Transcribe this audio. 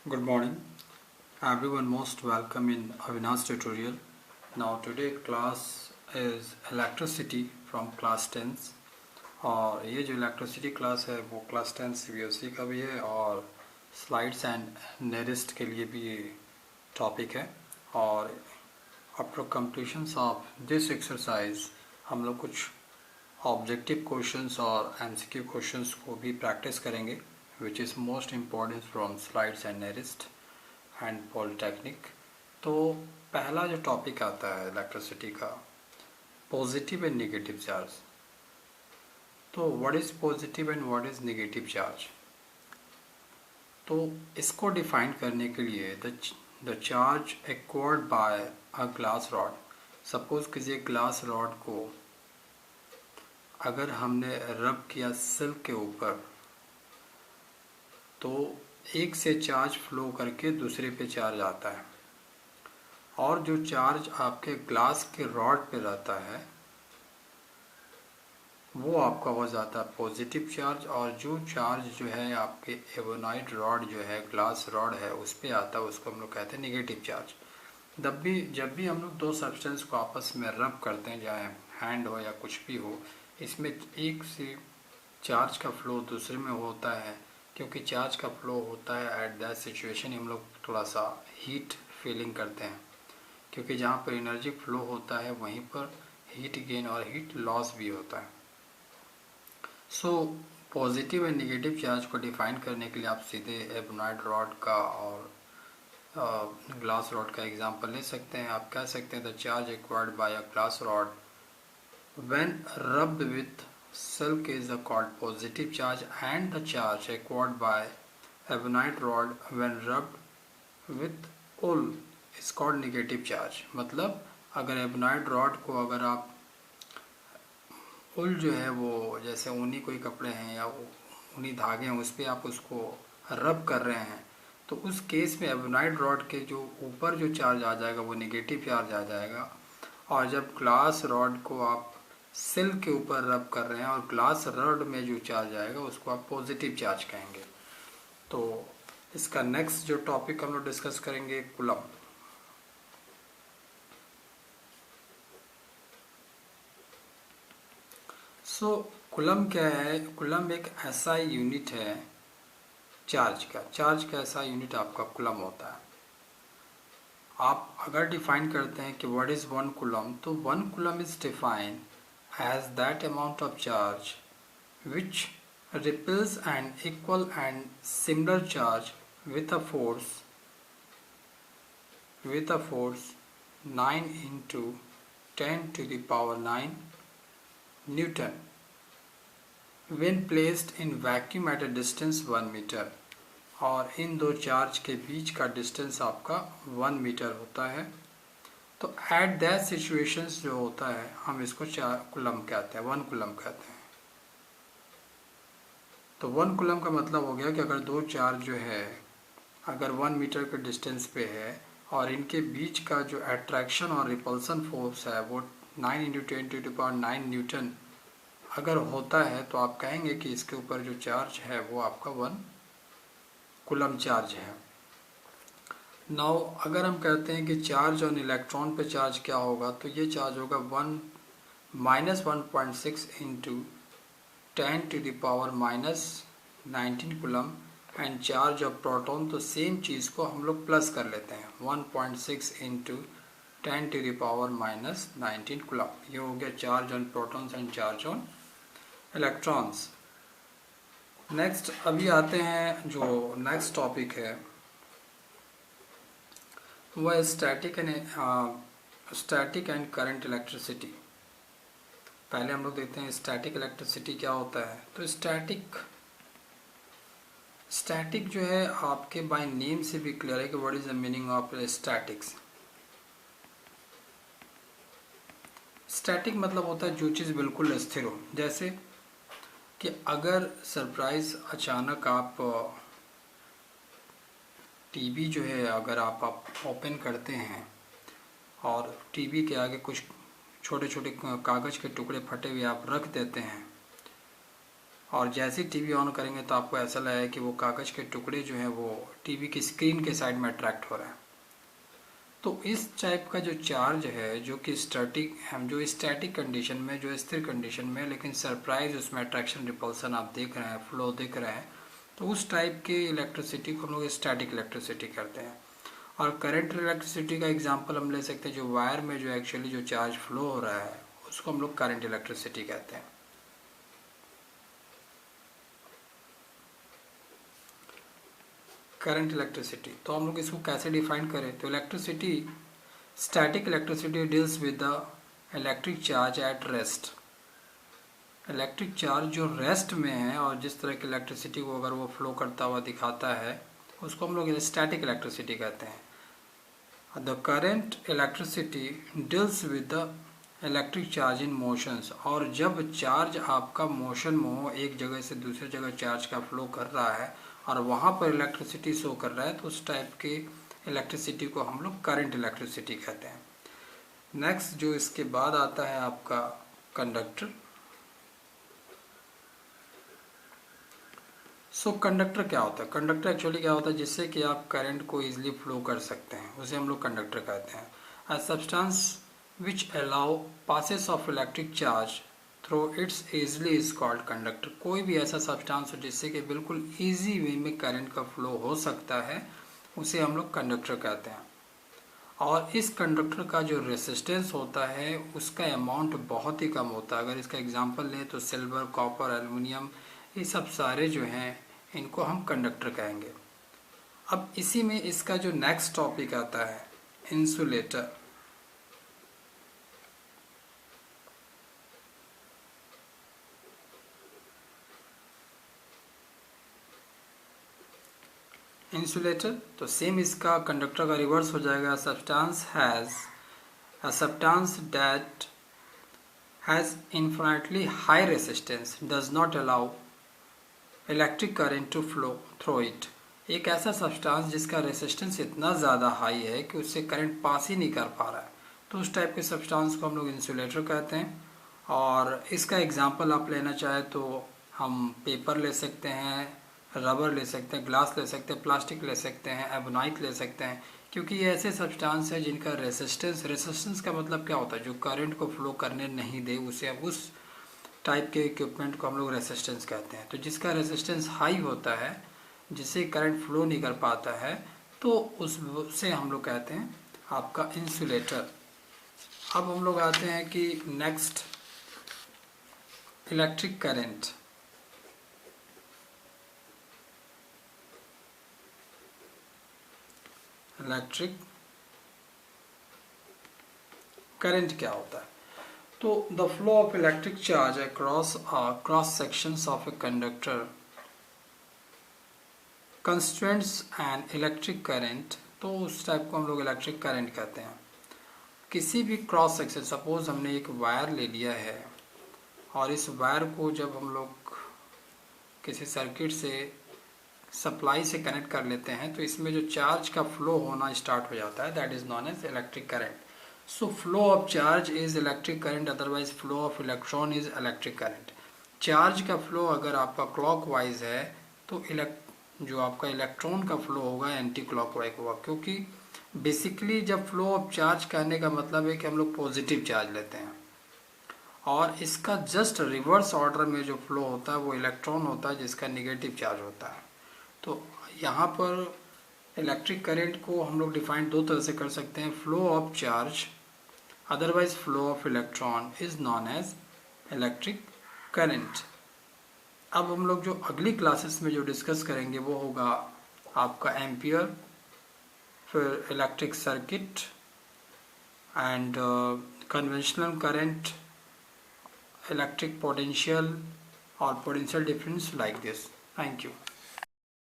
Good morning, everyone. Most welcome in Avinash tutorial. Now today class is electricity from class 10th और ये जो electricity class है वो class 10 CBSE का भी है और स्लाइड्स एंड नेरिस्ट के लिए भी ये टॉपिक है। और after completion of this exercise हम लोग कुछ ऑब्जेक्टिव क्वेश्चंस और MCQ क्वेश्चंस को भी प्रैक्टिस करेंगे which is most important from slides and nearest and polytechnic. तो पहला जो टॉपिक आता है इलेक्ट्रिसिटी का, पॉजिटिव एंड नेगेटिव चार्ज। तो what is positive and what is negative charge? तो इसको डिफाइन करने के लिए the charge acquired by a glass rod. Suppose किसी ग्लास रॉड को अगर हमने रब किया सिल्क के ऊपर तो एक से चार्ज फ्लो करके दूसरे पे चार्ज आता है और जो चार्ज आपके ग्लास के रॉड पे रहता है वो आपका हो जाता है पॉजिटिव चार्ज, और जो चार्ज जो है आपके एवोनाइट रॉड जो है ग्लास रॉड है उस पे आता है उसको हम लोग कहते हैं नेगेटिव चार्ज। जब भी हम लोग दो सब्सटेंस को आपस में रब करते हैं, चाहे हैंड हो या कुछ भी हो, इसमें एक से चार्ज का फ्लो दूसरे में होता है। क्योंकि चार्ज का फ्लो होता है एट दैट सिचुएशन हम लोग थोड़ा सा हीट फीलिंग करते हैं, क्योंकि जहाँ पर एनर्जी फ्लो होता है वहीं पर हीट गेन और हीट लॉस भी होता है। So positive and negative charge को डिफाइन करने के लिए आप सीधे एबोनाइड रॉड का और ग्लास रॉड का एग्जांपल ले सकते हैं। आप कह सकते हैं the charge acquired by a glass rod when rubbed with silk is called positive charge and the charge acquired by ebonite rod when rubbed with wool is called negative charge। मतलब अगर ebonite rod को अगर आप उल जो है वो जैसे ऊनी कोई कपड़े हैं या ऊनी धागे हैं उस पर आप उसको रब कर रहे हैं तो उस केस में एबोनाइट रॉड के जो ऊपर जो चार्ज आ जाएगा वो नेगेटिव चार्ज आ जाएगा। और जब ग्लास रॉड को आप सिल्क के ऊपर रब कर रहे हैं और ग्लास रॉड में जो चार्ज आएगा उसको आप पॉजिटिव चार्ज कहेंगे। तो इसका नेक्स्ट जो टॉपिक हम लोग डिस्कस करेंगे कूलम। सो कूलम क्या है? कूलम एक ऐसा यूनिट है चार्ज का ऐसा यूनिट आपका कूलम होता है। आप अगर डिफाइन करते हैं कि व्हाट इज़ वन कूलम, तो one coulomb is define as that amount of charge which repels an equal and similar charge with a force 9 into 10 to the power 9 Newton when placed in vacuum at a distance 1 meter। और इन दो charge के बीच का distance आपका 1 metre होता है। तो at that situations जो होता है हम इसको कूलम कहते हैं, वन कूलम कहते हैं। तो वन कूलम का मतलब हो गया कि अगर दो चार्ज जो है अगर 1 मीटर के डिस्टेंस पे है और इनके बीच का जो अट्रैक्शन और रिपल्सन फोर्स है वो 9 into 10 to the power 9 newton अगर होता है तो आप कहेंगे कि इसके ऊपर जो चार्ज है वो आपका 1 कूलम चार्ज है। नाउ अगर हम कहते हैं कि चार्ज ऑन इलेक्ट्रॉन पे चार्ज क्या होगा, तो ये चार्ज होगा 1-1.6 into 10 to the power -19 coulomb. And charge of proton, तो सेम चीज़ को हम लोग प्लस कर लेते हैं 1.6 into 10 to the power -19 coulomb. ये हो गया charge on protons and charge on electrons. Next अभी आते हैं जो नेक्स्ट टॉपिक है वह स्टैटिक एंड करंट इलेक्ट्रिसिटी। पहले हम लोग देखते हैं स्टैटिक इलेक्ट्रिसिटी क्या होता है। तो स्टैटिक जो है आपके बाय नेम से भी क्लियर है कि what is the meaning of statics. Static मतलब होता है जो चीज़ बिल्कुल स्थिर हो। जैसे कि अगर सरप्राइज अचानक आप टीवी जो है अगर आप ओपन करते हैं और टीवी के आगे कुछ छोटे छोटे कागज़ के टुकड़े फटे हुए आप रख देते हैं और जैसे ही टीवी ऑन करेंगे तो आपको ऐसा लगेगा कि वो कागज़ के टुकड़े जो हैं वो टीवी की स्क्रीन के साइड में अट्रैक्ट हो रहे हैं। तो इस टाइप का जो चार्ज है जो कि स्टैटिक कंडीशन में, जो स्थिर कंडीशन में, लेकिन सरप्राइज उसमें अट्रैक्शन रिपल्सन आप देख रहे हैं, फ्लो देख रहे हैं, तो उस टाइप के इलेक्ट्रिसिटी को हम लोग स्टैटिक इलेक्ट्रिसिटी करते हैं। और करंट इलेक्ट्रिसिटी का एग्जांपल हम ले सकते हैं, जो वायर में जो एक्चुअली जो चार्ज फ्लो हो रहा है उसको हम लोग करंट इलेक्ट्रिसिटी कहते हैं। करंट इलेक्ट्रिसिटी, तो हम लोग इसको कैसे डिफाइन करें? तो electricity, static electricity deals with the electric charge at rest. Electric charge जो रेस्ट में है और जिस तरह की इलेक्ट्रिसिटी को अगर वो फ्लो करता हुआ दिखाता है उसको हम लोग स्टैटिक इलेक्ट्रिसिटी कहते हैं। The current electricity deals with the electric charge in motions, और जब चार्ज आपका मोशन में हो, एक जगह से दूसरी जगह चार्ज का फ्लो कर रहा है और वहाँ पर इलेक्ट्रिसिटी शो कर रहा है, तो उस टाइप के इलेक्ट्रिसिटी को हम लोग करंट इलेक्ट्रिसिटी कहते हैं। नेक्स्ट जो इसके बाद आता है आपका कंडक्टर। सो कंडक्टर क्या होता है? कंडक्टर एक्चुअली क्या होता है, जिससे कि आप करंट को इजीली फ्लो कर सकते हैं, उसे हम लोग कंडक्टर कहते हैं। A substance which allow passes of electric charge through it's easily is called conductor. कोई भी ऐसा सब्सटेंस हो जिससे कि बिल्कुल ईजी वे में करंट का फ्लो हो सकता है, उसे हम लोग कंडक्टर कहते हैं। और इस कंडक्टर का जो रेसिस्टेंस होता है उसका अमाउंट बहुत ही कम होता है। अगर इसका एग्जांपल लें तो सिल्वर, कॉपर, एल्युमिनियम, ये सब सारे जो हैं इनको हम कंडक्टर कहेंगे। अब इसी में इसका जो नेक्स्ट टॉपिक आता है इंसुलेटर। इंसुलेटर तो सेम इसका कंडक्टर का रिवर्स हो जाएगा। Substance that has infinitely high resistance does not allow electric current to flow through it. एक ऐसा सब्सटेंस जिसका रेसिस्टेंस इतना ज़्यादा हाई है कि उससे करंट पास ही नहीं कर पा रहा है, तो उस टाइप के सब्सटेंस को हम लोग इंसुलेटर कहते हैं। और इसका एग्जांपल आप लेना चाहें तो हम पेपर ले सकते हैं, रबर ले सकते हैं, ग्लास ले सकते हैं, प्लास्टिक ले सकते हैं, एबोनाइट ले सकते हैं, क्योंकि ये ऐसे सब्सटेंस है जिनका रेसिस्टेंस का मतलब क्या होता है, जो करंट को फ्लो करने नहीं दे, उसे उस टाइप के इक्विपमेंट को हम लोग रेसिस्टेंस कहते हैं। तो जिसका रेसिस्टेंस हाई होता है, जिससे करंट फ्लो नहीं कर पाता है, तो उससे हम लोग कहते हैं आपका इंसुलेटर। अब हम लोग आते हैं कि next electric current. Electric current क्या होता है? तो the flow of electric charge cross sections of a conductor constraints and electric current. तो उस टाइप को हम लोग इलेक्ट्रिक करंट कहते हैं। किसी भी क्रॉस सेक्शन, सपोज हमने एक वायर ले लिया है और इस वायर को जब हम लोग किसी सर्किट से सप्लाई से कनेक्ट कर लेते हैं तो इसमें जो चार्ज का फ्लो होना स्टार्ट हो जाता है, that is known as electric current. So flow of charge is electric current, otherwise flow of electron is electric current. Charge का फ्लो अगर आपका क्लॉकवाइज है तो जो आपका इलेक्ट्रॉन का फ्लो होगा एंटी क्लॉकवाइज होगा, क्योंकि बेसिकली जब फ्लो ऑफ चार्ज कहने का मतलब है कि हम लोग पॉजिटिव चार्ज लेते हैं, और इसका जस्ट रिवर्स ऑर्डर में जो फ्लो होता है वो इलेक्ट्रॉन होता है जिसका निगेटिव चार्ज होता है। तो यहाँ पर इलेक्ट्रिक करंट को हम लोग डिफाइन दो तरह से कर सकते हैं, flow of charge otherwise flow of electron is known as electric current. अब हम लोग जो अगली क्लासेस में जो डिस्कस करेंगे वो होगा आपका एम्पियर, फिर electric circuit and conventional current, electric potential और potential difference like this. Thank you.